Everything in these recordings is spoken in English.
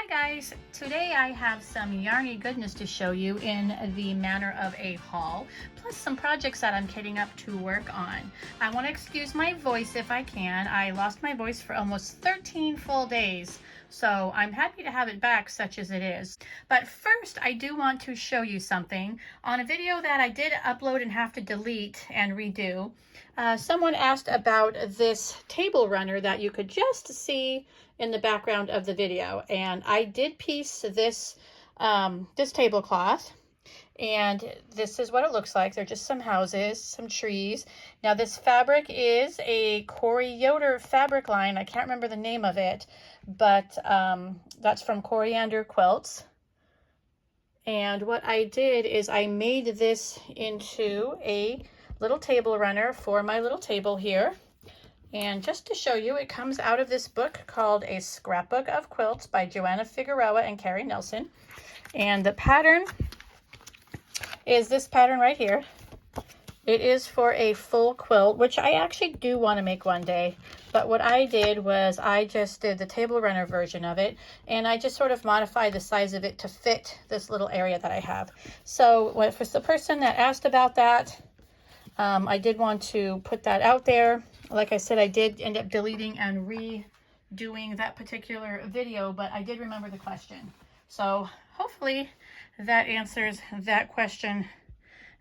Hi guys, today I have some yarny goodness to show you in the manner of a haul, plus some projects that I'm kitting up to work on. I want to excuse my voice if I can. I lost my voice for almost 13 full days, so I'm happy to have it back such as it is. But first, I do want to show you something. On a video that I did upload and have to delete and redo, someone asked about this table runner that you could just see in the background of the video, and I did piece this this tablecloth, and this is what it looks like. They're just some houses, some trees. Now this fabric is a Corey Yoder fabric line. I can't remember the name of it, but that's from Coriander Quilts. And what I did is I made this into a little table runner for my little table here. And just to show you, it comes out of this book called A Scrapbook of Quilts by Joanna Figueroa and Carrie Nelson. And the pattern is this pattern right here. It is for a full quilt, which I actually do want to make one day. But what I did was I just did the table runner version of it, and I just sort of modified the size of it to fit this little area that I have. So for the person that asked about that, I did want to put that out there. Like I said, I did end up deleting and redoing that particular video, but I did remember the question. So hopefully that answers that question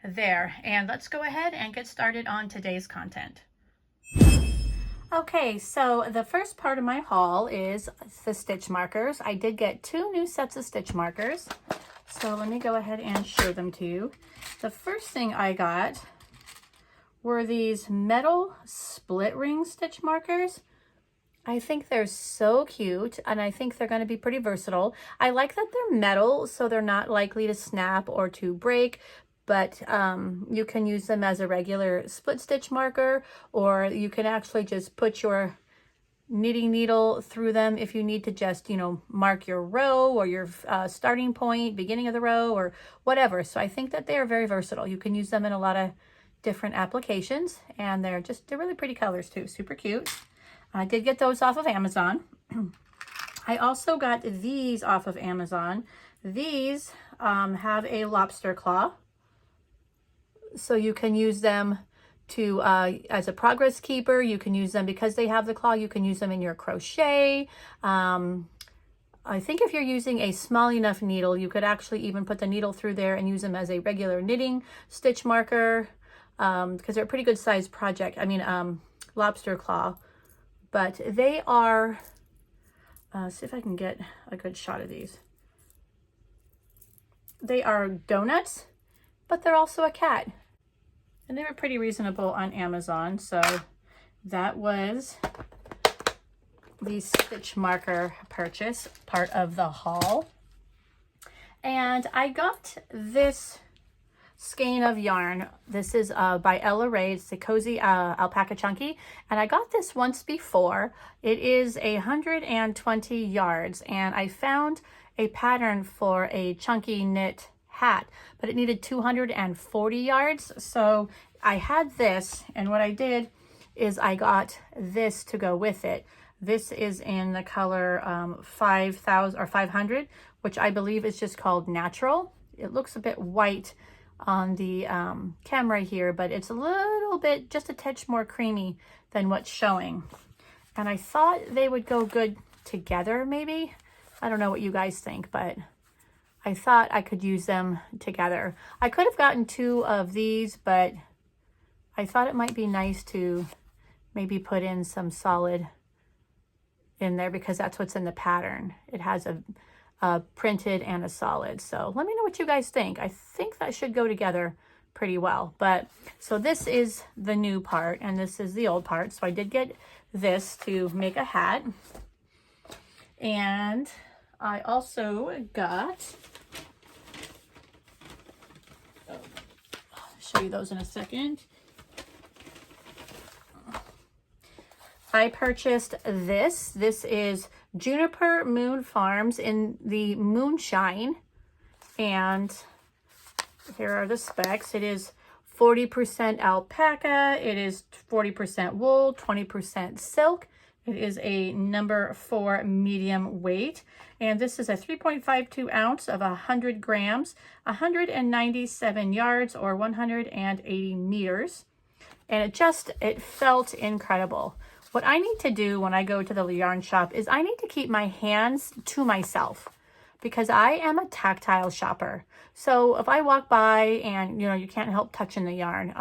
there. And let's go ahead and get started on today's content. Okay, so the first part of my haul is the stitch markers. I did get 2 new sets of stitch markers. So let me go ahead and show them to you. The first thing I got were these metal split ring stitch markers. I think they're so cute, and I think they're going to be pretty versatile. I like that they're metal, so they're not likely to snap or to break, but you can use them as a regular split stitch marker, or you can actually just put your knitting needle through them if you need to just, mark your row or your starting point, beginning of the row, or whatever. So I think that they are very versatile. You can use them in a lot of different applications, and they're really pretty colors too. Super cute. I did get those off of Amazon. I also got these off of Amazon. These have a lobster claw, so you can use them to as a progress keeper. You can use them because they have the claw. You can use them in your crochet. I think if you're using a small enough needle, you could actually even put the needle through there and use them as a regular knitting stitch marker, because they're a pretty good sized project. Lobster claw. But they are, see if I can get a good shot of these. They are donuts, but they're also a cat. And they were pretty reasonable on Amazon. So that was the stitch marker purchase, part of the haul. And I got this skein of yarn. This is by Laay. It's the Cozy Alpaca Chunky, and I got this once before. It is 120 yards, and I found a pattern for a chunky knit hat, but it needed 240 yards. So I had this, and what I did is I got this to go with it. This is in the color 5000 or 500, which I believe is just called Natural. It looks a bit white on the camera here, but it's a little bit, just a touch more creamy than what's showing. And I thought they would go good together, maybe. I don't know what you guys think, but I thought I could use them together. I could have gotten 2 of these, but I thought it might be nice to maybe put in some solid in there, because that's what's in the pattern. It has a printed and a solid. So let me know what you guys think. I think that should go together pretty well. But so this is the new part, and this is the old part. So I did get this to make a hat. And I also got, I'll show you those in a second. I purchased this. This is Juniper Moon Farms in the Moonshine, and here are the specs. It is 40% alpaca, it is 40% wool, 20% silk. It is a number 4 medium weight, And this is a 3.52 ounce of 100 grams, 197 yards or 180 meters. And it felt incredible. What I need to do when I go to the yarn shop is I need to keep my hands to myself because I am a tactile shopper. So if I walk by and, you can't help touching the yarn,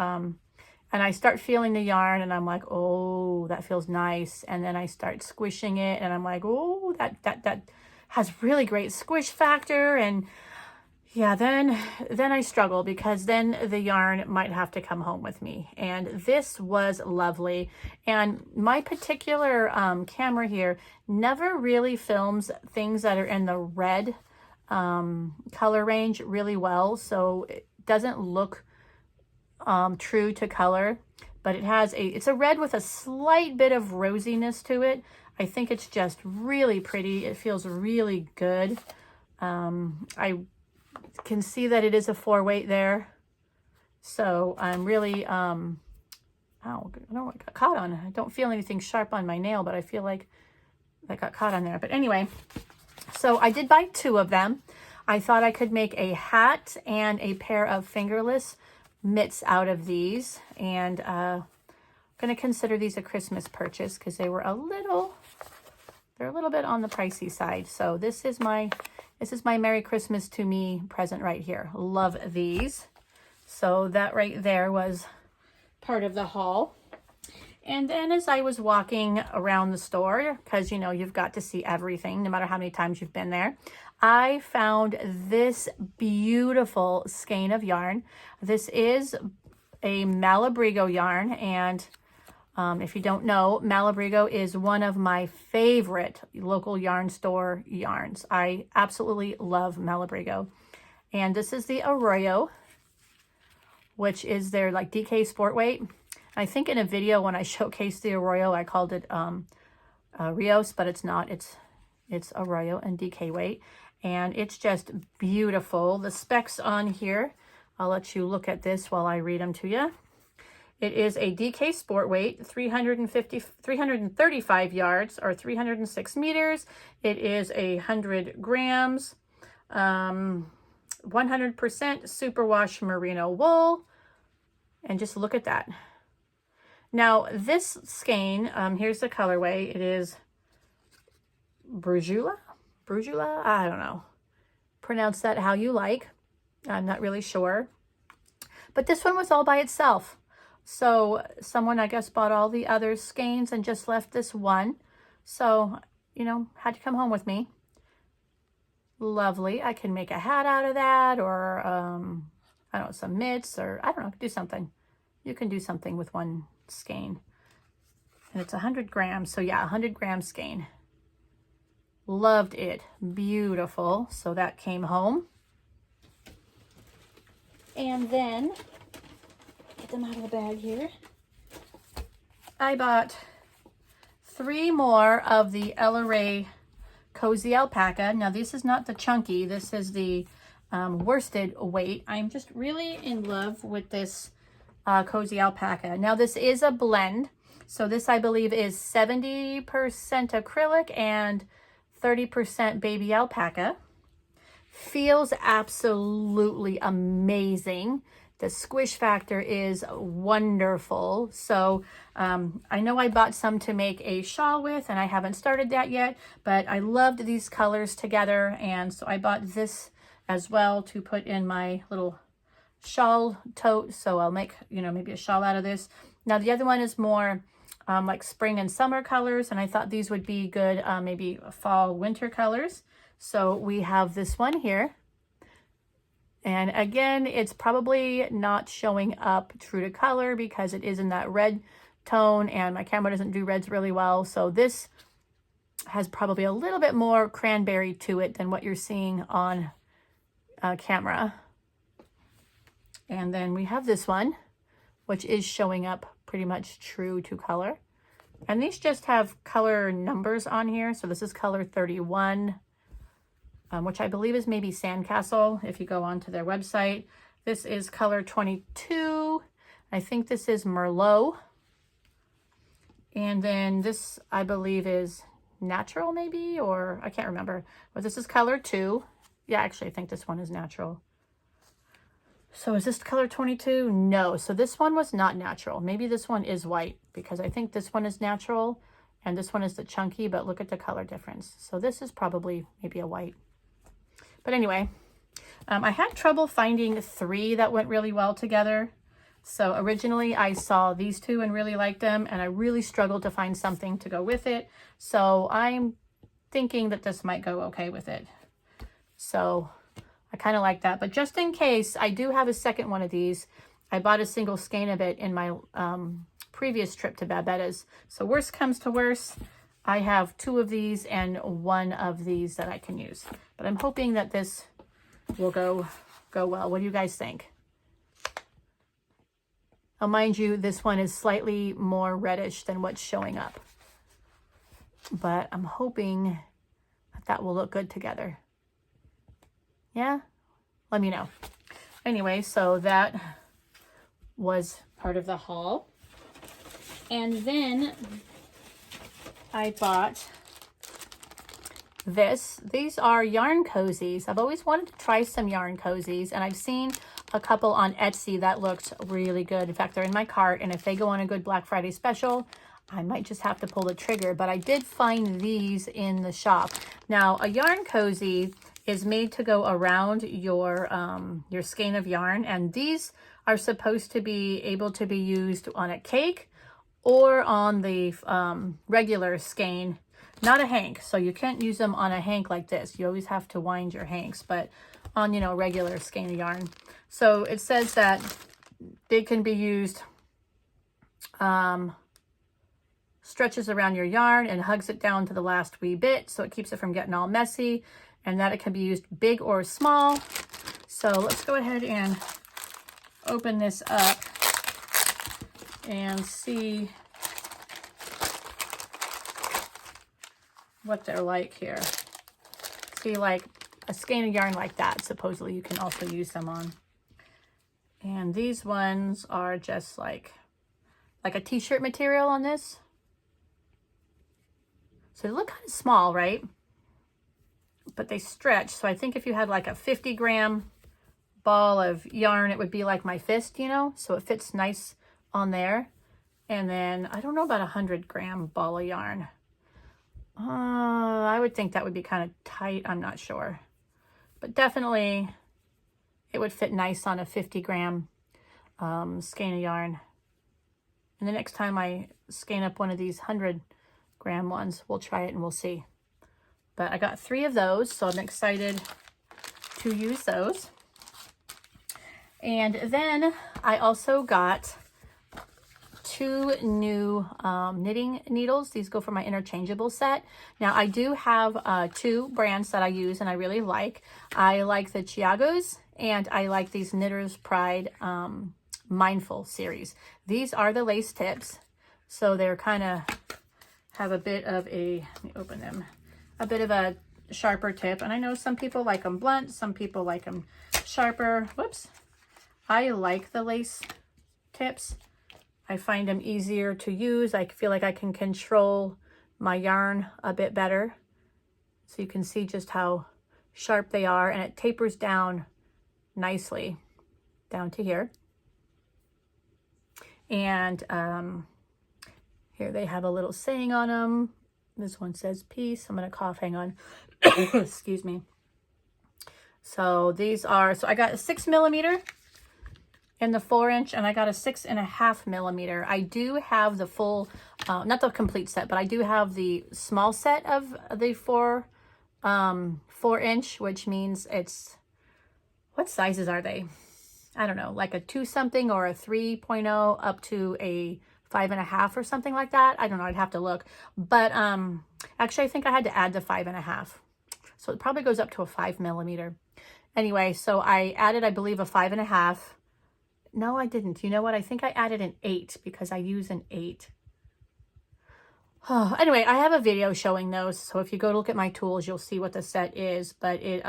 and I start feeling the yarn and I'm like, oh, that feels nice. And then I start squishing it and I'm like, oh, that has really great squish factor. And yeah, then I struggle because then the yarn might have to come home with me. And this was lovely. And my particular camera here never really films things that are in the red color range really well. So it doesn't look true to color, but it's a red with a slight bit of rosiness to it. I think it's just really pretty. It feels really good. I can see that it is a 4-weight there. So I'm really, oh, I don't know what got caught on. I don't feel anything sharp on my nail, but I feel like that got caught on there. But anyway, so I did buy 2 of them. I thought I could make a hat and a pair of fingerless mitts out of these. And I'm going to consider these a Christmas purchase because they're a little bit on the pricey side. So this is my Merry Christmas to me present right here. Love these. So that right there was part of the haul. And then as I was walking around the store, because you've got to see everything no matter how many times you've been there, I found this beautiful skein of yarn. This is a Malabrigo yarn, and if you don't know, Malabrigo is one of my favorite local yarn store yarns. I absolutely love Malabrigo. And this is the Arroyo, which is their like DK sport weight. I think in a video when I showcased the Arroyo, I called it Rios, but it's not. It's Arroyo and DK weight. And it's just beautiful. The specs on here, I'll let you look at this while I read them to you. It is a DK sport weight, 335 yards or 306 meters. It is 100 grams, 100% superwash merino wool. And just look at that. Now this skein, here's the colorway. It is Brujula, I don't know. Pronounce that how you like. I'm not really sure. But this one was all by itself. So someone, I guess, bought all the other skeins and just left this one. So, had to come home with me. Lovely. I can make a hat out of that, or, I don't know, some mitts, or I don't know, do something. You can do something with one skein. And it's 100 grams. So yeah, 100 gram skein. Loved it. Beautiful. So that came home. And then, get them out of the bag here. I bought 3 more of the Laay Cozy Alpaca. Now this is not the chunky. This is the worsted weight. I'm just really in love with this Cozy Alpaca. Now this is a blend. So this, I believe, is 70% acrylic and 30% baby alpaca. Feels absolutely amazing. The squish factor is wonderful. So I know I bought some to make a shawl with, and I haven't started that yet, but I loved these colors together. And so I bought this as well to put in my little shawl tote. So I'll make, maybe a shawl out of this. Now the other one is more like spring and summer colors, and I thought these would be good, maybe fall, winter colors. So we have this one here. And again, it's probably not showing up true to color because it is in that red tone, and my camera doesn't do reds really well. So this has probably a little bit more cranberry to it than what you're seeing on camera. And then we have this one, which is showing up pretty much true to color. And these just have color numbers on here. So this is color 31, which I believe is maybe Sandcastle if you go onto their website. This is color 22. I think this is Merlot. And then this, I believe, is natural maybe, or I can't remember. But this is color 2. Yeah, actually, I think this one is natural. So is this color 22? No. So this one was not natural. Maybe this one is white, because I think this one is natural and this one is the chunky, but look at the color difference. So this is probably maybe a white. But anyway, I had trouble finding 3 that went really well together. So originally I saw these 2 and really liked them, and I really struggled to find something to go with it. So I'm thinking that this might go okay with it. So I kind of like that. But just in case, I do have a second one of these. I bought a single skein of it in my previous trip to Babetta's. So worst comes to worst, I have 2 of these and 1 of these that I can use. But I'm hoping that this will go well. What do you guys think? Now, mind you, this one is slightly more reddish than what's showing up. But I'm hoping that that will look good together. Yeah? Let me know. Anyway, so that was part of the haul. And then I bought this. These are yarn cozies. I've always wanted to try some yarn cozies, and I've seen a couple on Etsy that looked really good. In fact, they're in my cart, and if they go on a good Black Friday special, I might just have to pull the trigger. But I did find these in the shop. Now, a yarn cozy is made to go around your skein of yarn, and these are supposed to be able to be used on a cake or on the regular skein, not a hank. So you can't use them on a hank like this. You always have to wind your hanks, but on, you know, regular skein of yarn. So it says that they can be used, stretches around your yarn and hugs it down to the last wee bit, so it keeps it from getting all messy, and that it can be used big or small. So let's go ahead and open this up and see what they're like here. See, like a skein of yarn like that, supposedly you can also use them on. And these ones are just like a t-shirt material on this. So they look kind of small, right? But they stretch. So I think if you had like a 50-gram ball of yarn, it would be like my fist, you know? So it fits nice on there. And then I don't know about a 100-gram ball of yarn. I would think that would be kind of tight. I'm not sure. But definitely it would fit nice on a 50-gram skein of yarn. And the next time I skein up one of these 100-gram ones, we'll try it and we'll see. But I got 3 of those, so I'm excited to use those. And then I also got 2 new knitting needles. These go for my interchangeable set. Now I do have 2 brands that I use and I really like. I like the Chiagos, and I like these Knitter's Pride Mindful series. These are the lace tips, so they're kind of have a bit of a, let me open them, a bit of a sharper tip. And I know some people like them blunt, some people like them sharper. Whoops. I like the lace tips. I find them easier to use. I feel like I can control my yarn a bit better. So you can see just how sharp they are, and it tapers down nicely down to here. And here they have a little saying on them. This one says peace. I'm going to cough. Hang on. Excuse me. So these are, so I got a 6mm in the 4-inch, and I got a 6.5mm. I do have the full, not the complete set, but I do have the small set of the 4-inch, which means it's, what sizes are they? I don't know, like a 2 something or a 3.0 up to a 5.5 or something like that. I don't know, I'd have to look. But actually, I think I had to add the 5.5. So it probably goes up to a 5mm. Anyway, so I added, I believe, a 5.5. No, I didn't. You know what? I think I added an 8 because I use an 8. Oh, anyway, I have a video showing those. So if you go to look at my tools, you'll see what the set is. But it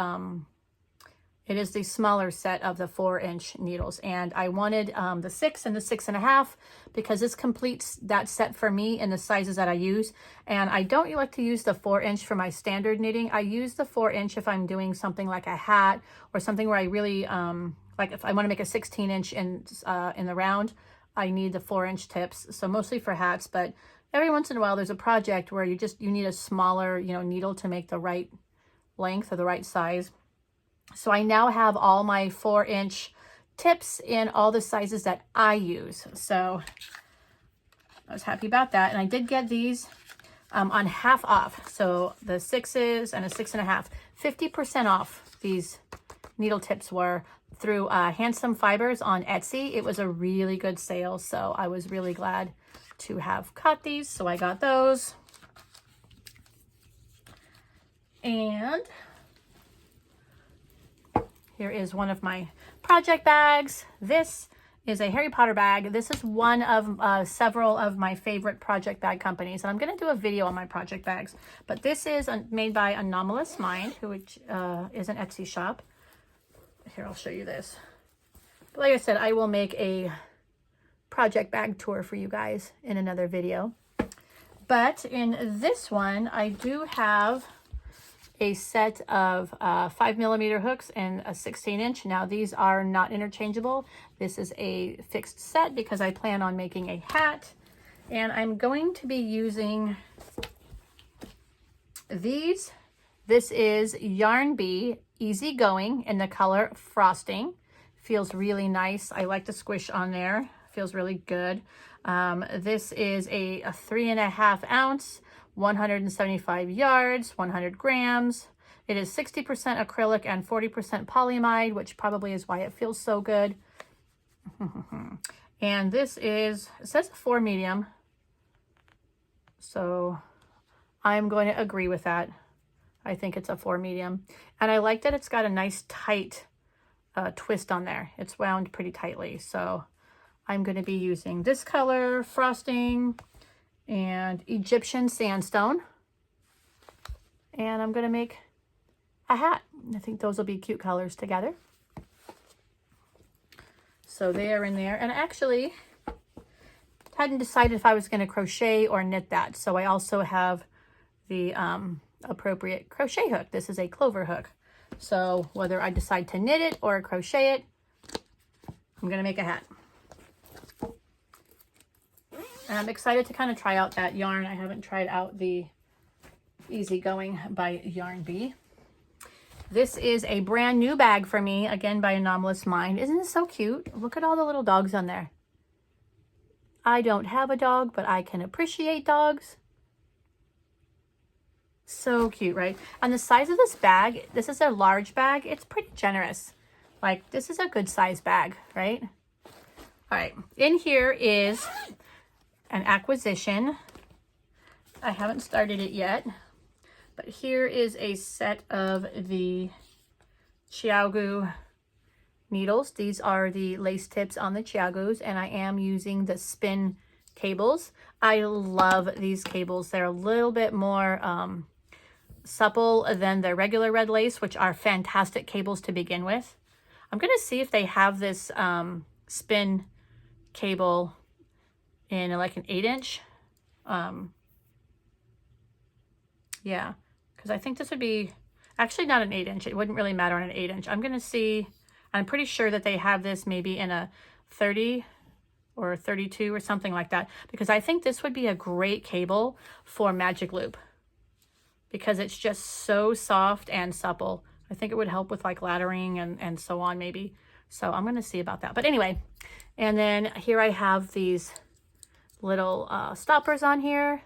It is the smaller set of the 4-inch needles, and I wanted the 6 and the 6.5 because this completes that set for me in the sizes that I use. And I don't like to use the 4-inch for my standard knitting. I use the 4-inch if I'm doing something like a hat or something where I really like if I want to make a 16-inch in the round, I need the 4-inch tips. So mostly for hats, but every once in a while there's a project where you need a smaller, needle to make the right length or the right size. So I now have all my 4-inch tips in all the sizes that I use. So I was happy about that. And I did get these on half off. So the 6s and a 6.5, 50% off these needle tips were through Handsome Fibers on Etsy. It was a really good sale. So I was really glad to have caught these. So I got those. And here is one of my project bags. This is a Harry Potter bag. This is one of several of my favorite project bag companies. And I'm going to do a video on my project bags. But this is made by Anomalous Mind, which is an Etsy shop. Here, I'll show you this. But like I said, I will make a project bag tour for you guys in another video. But in this one, I do have a set of 5mm hooks and a 16-inch. Now these are not interchangeable. This is a fixed set because I plan on making a hat, and I'm going to be using these. This is Yarn Bee Easy Going in the color Frosting. Feels really nice. I like the squish on there. Feels really good. This is a 3.5 ounce, 175 yards, 100 grams. It is 60% acrylic and 40% polyamide, which probably is why it feels so good. And this is, it says a 4 medium. So I'm going to agree with that. I think it's a 4 medium. And I like that it's got a nice tight twist on there. It's wound pretty tightly. So I'm going to be using this color, Frosting, and Egyptian Sandstone. And I'm going to make a hat. I think those will be cute colors together. So they are in there. And actually, hadn't decided if I was going to crochet or knit that. So I also have the appropriate crochet hook. This is a clover hook. So whether I decide to knit it or crochet it, I'm going to make a hat. And I'm excited to kind of try out that yarn. I haven't tried out the Easy Going by Yarn Bee. This is a brand new bag for me, again by Anomalous Mind. Isn't this so cute? Look at all the little dogs on there. I don't have a dog, but I can appreciate dogs. So cute, right? And the size of this bag, this is a large bag. It's pretty generous. Like, this is a good size bag, right? All right, in here is an acquisition. I haven't started it yet, but here is a set of the Chiaogu needles. These are the lace tips on the Chiaogus, and I am using the spin cables. I love these cables. They're a little bit more supple than the regular red lace, which are fantastic cables to begin with. I'm going to see if they have this spin cable in like an 8-inch. Yeah, because I think this would be actually not an 8-inch. It wouldn't really matter on an 8-inch. I'm going to see. I'm pretty sure that they have this maybe in a 30 or 32 or something like that, because I think this would be a great cable for Magic Loop because it's just so soft and supple. I think it would help with like laddering and so on maybe. So I'm going to see about that. But anyway, and then here I have these little stoppers on here.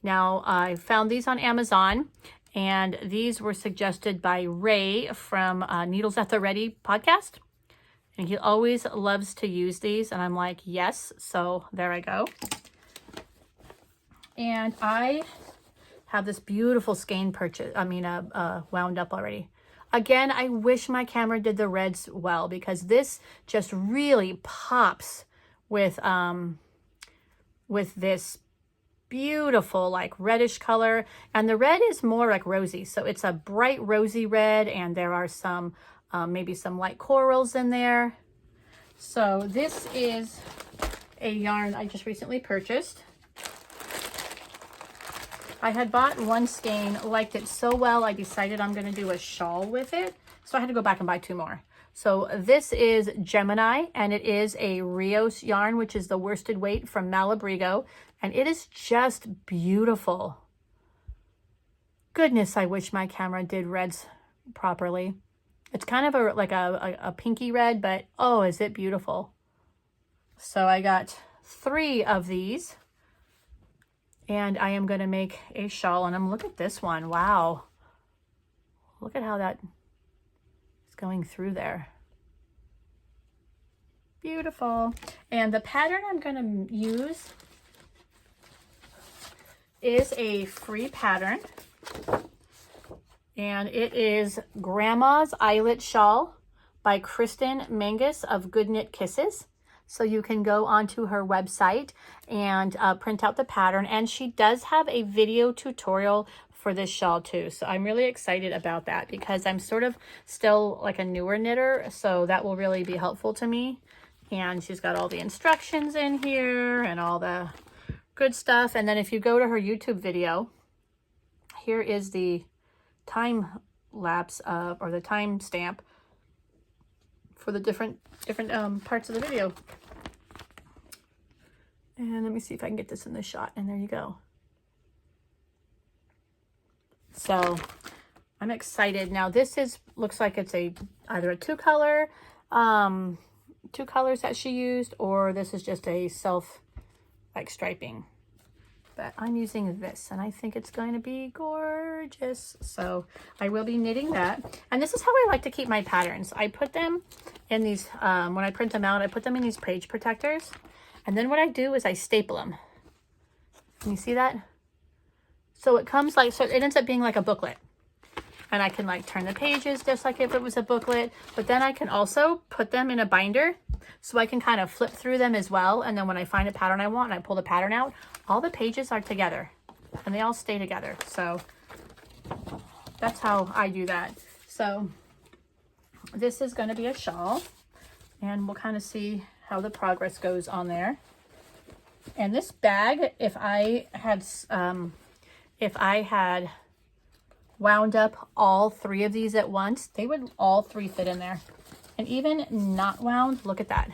Now I found these on Amazon, and these were suggested by Ray from Needles at the Ready podcast. And he always loves to use these, and I'm like, yes. So there I go. And I have this beautiful skein purchase. Wound up already. Again, I wish my camera did the reds well, because this just really pops with this beautiful like reddish color, and the red is more like rosy, so it's a bright rosy red, and there are some maybe some light corals in there. So this is a yarn I just recently purchased. I had bought one skein, liked it so well, I decided I'm going to do a shawl with it. So I had to go back and buy 2 more. So this is Gemini, and it is a Rios yarn, which is the worsted weight from Malabrigo. And it is just beautiful. Goodness, I wish my camera did reds properly. It's kind of like a pinky red, but oh, is it beautiful. So I got 3 of these. And I am going to make a shawl. And look at this one. Wow. Look at how that is going through there. Beautiful. And the pattern I'm going to use is a free pattern. And it is Grandma's Eyelet Shawl by Kristen Mangus of Good Knit Kisses. So you can go onto her website and print out the pattern. And she does have a video tutorial for this shawl too. So I'm really excited about that because I'm sort of still like a newer knitter. So that will really be helpful to me. And she's got all the instructions in here and all the good stuff. And then if you go to her YouTube video, here is the time lapse of, or the time stamp for the different parts of the video. And let me see if I can get this in the shot. And there you go. So I'm excited. Now this looks like it's either a 2-color, 2 colors that she used, or this is just a self like striping. But I'm using this and I think it's going to be gorgeous. So I will be knitting that. And this is how I like to keep my patterns. I put them in these, when I print them out, I put them in these page protectors. And then what I do is I staple them. Can you see that? So it comes like, so it ends up being like a booklet. And I can like turn the pages just like if it was a booklet. But then I can also put them in a binder so I can kind of flip through them as well. And then when I find a pattern I want and I pull the pattern out, all the pages are together and they all stay together. So that's how I do that. So this is going to be a shawl and we'll kind of see how the progress goes on there. And this bag, if I had wound up all 3 of these at once, they would all 3 fit in there. And even not wound, look at that.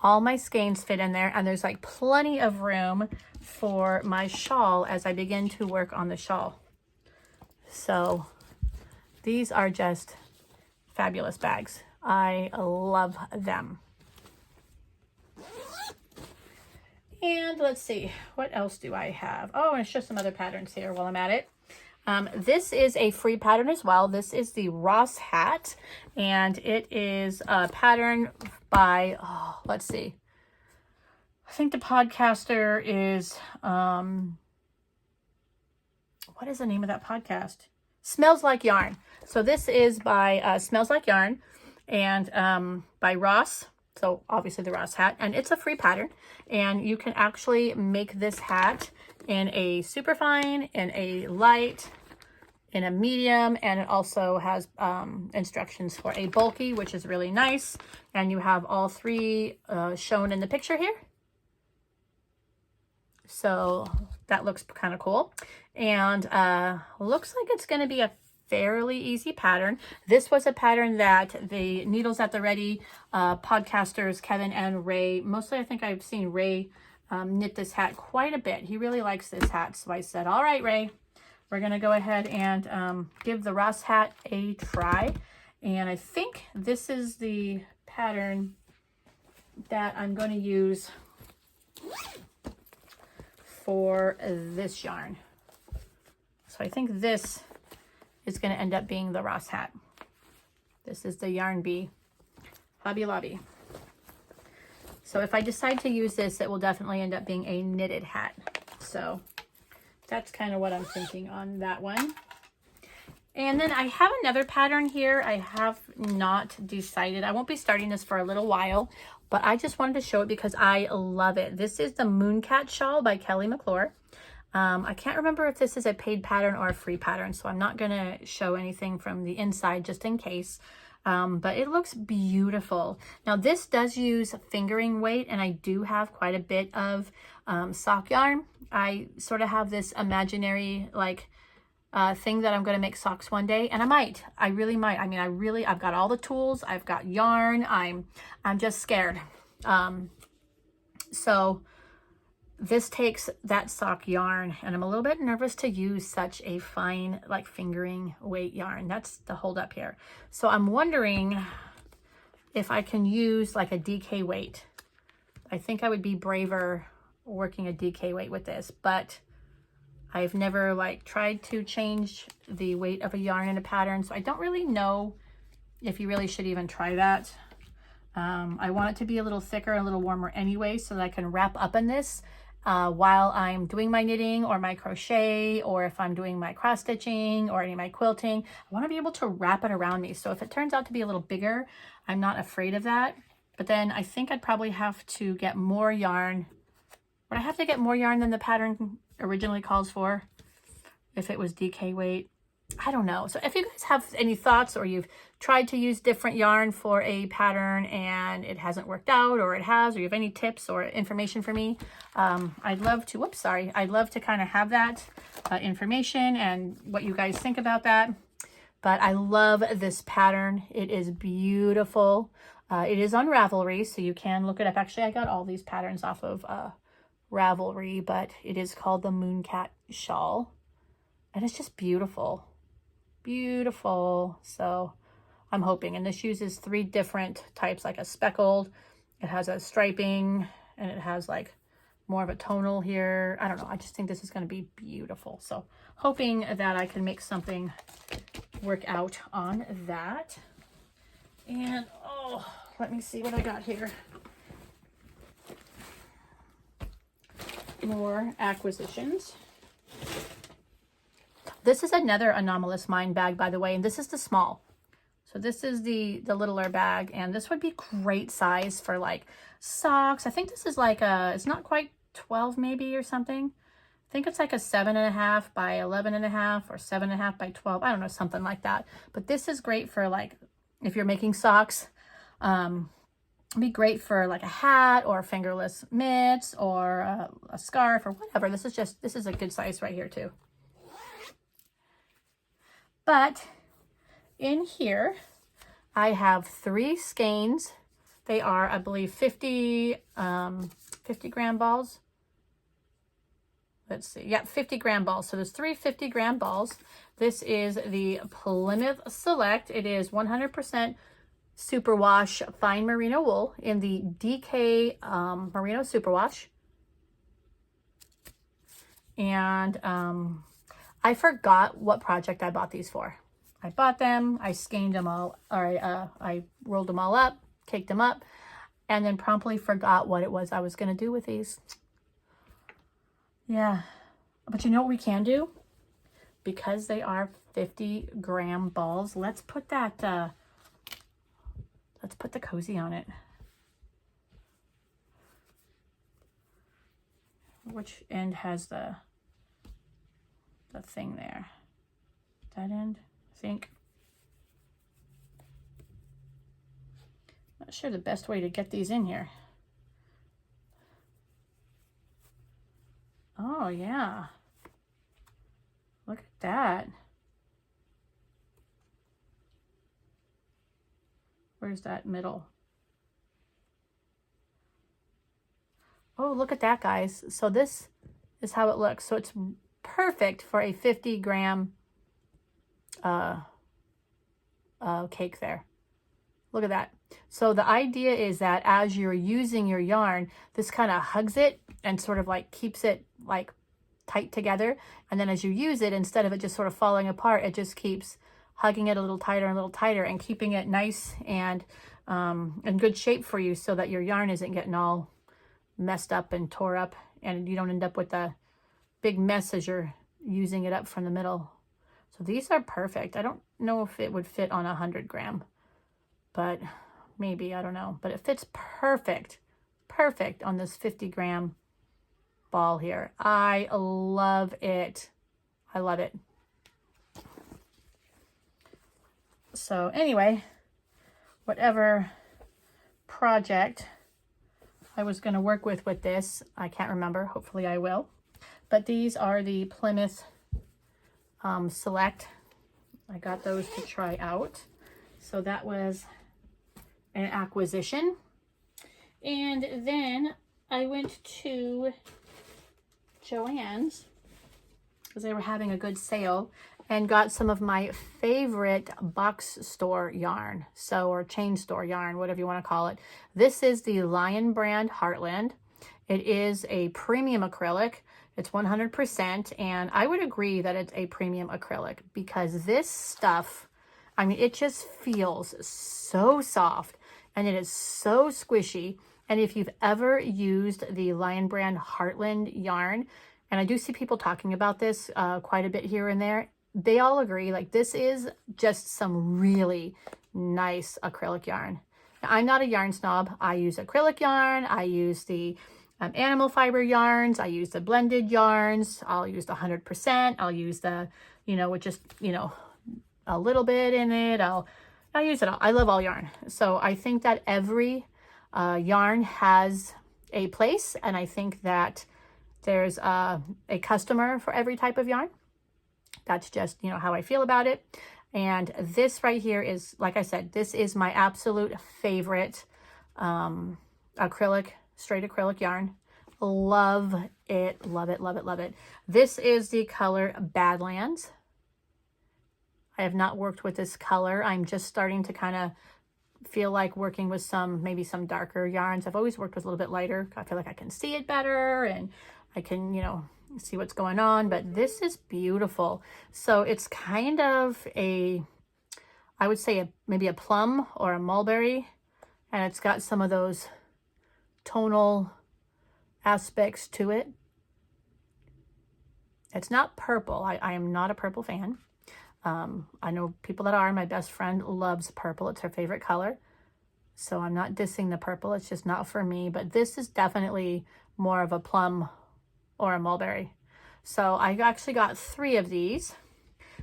All my skeins fit in there and there's like plenty of room for my shawl as I begin to work on the shawl. So these are just fabulous bags. I love them. And let's see, what else do I have? Oh, and show some other patterns here while I'm at it. This is a free pattern as well. This is the Ross hat, and it is a pattern by, let's see. I think the podcaster is, what is the name of that podcast? Smells Like Yarn. So this is by Smells Like Yarn and by Ross. So obviously the Ross hat, and it's a free pattern, and you can actually make this hat in a superfine, in a light, in a medium, and it also has instructions for a bulky, which is really nice. And you have all 3 shown in the picture here. So that looks kind of cool. And looks like it's going to be a fairly easy pattern. This was a pattern that the Needles at the Ready podcasters, Kevin and Ray, mostly I think I've seen Ray knit this hat quite a bit. He really likes this hat. So I said, all right, Ray, we're going to go ahead and give the Ross hat a try. And I think this is the pattern that I'm going to use for this yarn. So I think this is going to end up being the Ross hat. This is the Yarn Bee Hobby Lobby. So if I decide to use this, it will definitely end up being a knitted hat. So that's kind of what I'm thinking on that one. And then I have another pattern here. I have not decided. I won't be starting this for a little while, but I just wanted to show it because I love it. This is the Mooncat Shawl by Kelly McClure. I can't remember if this is a paid pattern or a free pattern, so I'm not going to show anything from the inside just in case. But it looks beautiful. Now this does use fingering weight, and I do have quite a bit of sock yarn. I sort of have this imaginary like thing that I'm going to make socks one day, and I really might. I mean, I've got all the tools, I've got yarn, I'm just scared. So this takes that sock yarn, and I'm a little bit nervous to use such a fine, like fingering weight yarn. That's the holdup here. So I'm wondering if I can use like a DK weight. I think I would be braver working a DK weight with this, but I've never like tried to change the weight of a yarn in a pattern, so I don't really know if you really should even try that. I want it to be a little thicker, a little warmer anyway, so that I can wrap up in this while I'm doing my knitting or my crochet, or if I'm doing my cross stitching or any of my quilting. I want to be able to wrap it around me. So if it turns out to be a little bigger, I'm not afraid of that. But then I think I'd probably have to get more yarn. Would I have to get more yarn than the pattern originally calls for if it was DK weight? I don't know. So if you guys have any thoughts, or you've tried to use different yarn for a pattern and it hasn't worked out, or it has, or you have any tips or information for me, I'd love to, I'd love to kind of have that information and what you guys think about that. But I love this pattern. It is beautiful. It is on Ravelry, so you can look it up. Actually, I got all these patterns off of Ravelry, but it is called the Mooncat Shaw, and it's just beautiful. Beautiful. So I'm hoping, and this uses 3 different types, like a speckled, it has a striping, and it has like more of a tonal here. I don't know, I just think this is going to be beautiful. So hoping that I can make something work out on that. And oh, let me see what I got here. More acquisitions. This is another Anomalous Mind bag, by the way, and this is the small. So this is the littler bag, and this would be great size for like socks. I think this is like it's not quite 12 maybe or something. I think it's like a 7.5 by 11.5 or 7.5 by 12. I don't know, something like that. But this is great for like, if you're making socks, it'd be great for like a hat or fingerless mitts or a scarf or whatever. This is a good size right here too. But in here, I have 3 skeins. They are, I believe, 50 gram balls. Let's see. Yeah, 50 gram balls. So there's 3 50-gram balls. This is the Plymouth Select. It is 100% superwash fine merino wool in the DK merino superwash. And I forgot what project I bought these for. I bought them, I skeined them all, or I rolled them all up, caked them up, and then promptly forgot what it was I was going to do with these. Yeah, but you know what we can do? Because they are 50-gram balls, let's put that, let's put the cozy on it. Which end has the thing there? That end, I think. Not sure the best way to get these in here. Oh yeah, look at that. Where's that middle? Oh, look at that, guys. So this is how it looks. So it's perfect for a 50-gram cake there. Look at that. So the idea is that as you're using your yarn, this kind of hugs it and sort of like keeps it like tight together. And then as you use it, instead of it just sort of falling apart, it just keeps hugging it a little tighter and keeping it nice and in good shape for you, so that your yarn isn't getting all messed up and tore up, and you don't end up with a big mess as you're using it up from the middle. So these are perfect. I don't know if it would fit on 100-gram, but maybe, I don't know. But it fits perfect on this 50-gram ball here. I love it. I love it. So anyway, whatever project I was going to work with this, I can't remember. Hopefully I will. But these are the Plymouth Select. I got those to try out. So that was an acquisition. And then I went to Joanns because they were having a good sale and got some of my favorite box store yarn. Or chain store yarn, whatever you want to call it. This is the Lion brand Heartland. It is a premium acrylic. It's 100%, and I would agree that it's a premium acrylic because this stuff, I mean, it just feels so soft and it is so squishy. And if you've ever used the Lion brand Heartland yarn, and I do see people talking about this quite a bit here and there, they all agree, like, this is just some really nice acrylic yarn. Now, I'm not a yarn snob. I use acrylic yarn. I use the animal fiber yarns. I use the blended yarns. I'll use the 100%. I'll use the, with just, a little bit in it. I'll use it all. I love all yarn. So I think that every yarn has a place, and I think that there's a customer for every type of yarn. That's just, how I feel about it. And this right here is, like I said, this is my absolute favorite acrylic, straight acrylic yarn. Love it, love it, love it, love it. This is the color Badlands. I have not worked with this color. I'm just starting to kind of feel like working with maybe some darker yarns. I've always worked with a little bit lighter. I feel like I can see it better and I can, see what's going on, but this is beautiful. So it's kind of I would say maybe a plum or a mulberry, and it's got some of those tonal aspects to it. It's not purple. I am not a purple fan. I know people that are. My best friend loves purple. It's her favorite color. So I'm not dissing the purple. It's just not for me. But this is definitely more of a plum or a mulberry. So I actually got 3 of these.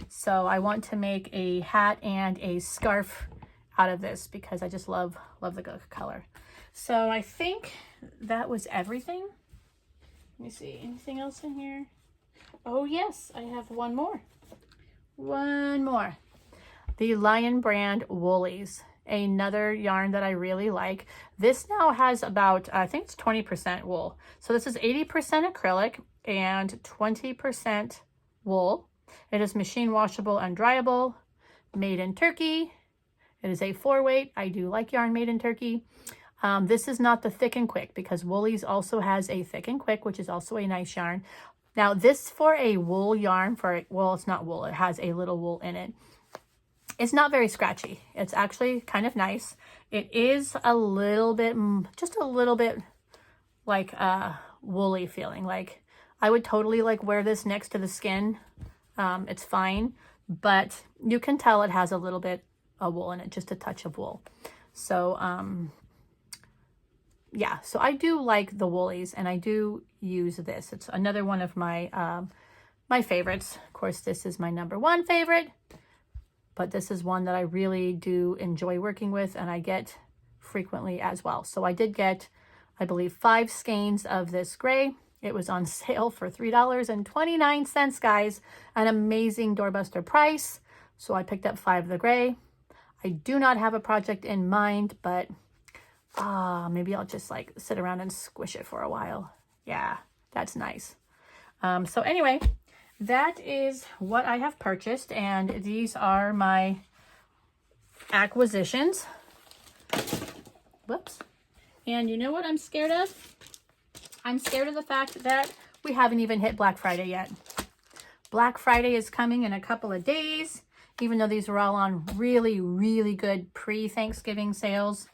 So I want to make a hat and a scarf out of this because I just love the color. So I think that was everything. Let me see, anything else in here? Oh yes, I have one more. The Lion brand Woolies, another yarn that I really like. This now has about, I think it's 20% wool. So this is 80% acrylic and 20% wool. It is machine washable and dryable, made in Turkey. It is a 4-weight. I do like yarn made in Turkey. This is not the thick and quick because Woolies also has a thick and quick, which is also a nice yarn. Now this for a wool yarn, well, it's not wool. It has a little wool in it. It's not very scratchy. It's actually kind of nice. It is a little bit, just a little bit like woolly feeling. Like I would totally like wear this next to the skin. It's fine, but you can tell it has a little bit of wool in it, just a touch of wool. So yeah, so I do like the Woolies and I do use this. It's another one of my my favorites. Of course, this is my #1 favorite, but this is one that I really do enjoy working with and I get frequently as well. So I did get, I believe, 5 skeins of this gray. It was on sale for $3.29, guys. An amazing doorbuster price. So I picked up 5 of the gray. I do not have a project in mind, but maybe I'll just like sit around and squish it for a while. Yeah, that's nice. So anyway, that is what I have purchased, and these are my acquisitions. Whoops. And you know what I'm scared of? I'm scared of the fact that we haven't even hit Black Friday yet. Black Friday is coming in a couple of days, even though these were all on really, really good pre-Thanksgiving sales.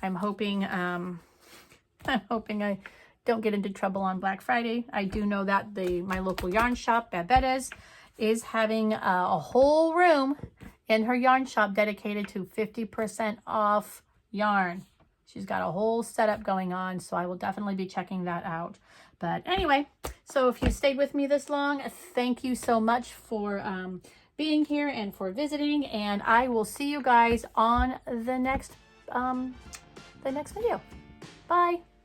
I'm hoping I don't get into trouble on Black Friday. I do know that my local yarn shop, Babette's, is having a whole room in her yarn shop dedicated to 50% off yarn. She's got a whole setup going on, so I will definitely be checking that out. But anyway, so if you stayed with me this long, thank you so much for being here and for visiting. And I will see you guys on the next video. Bye.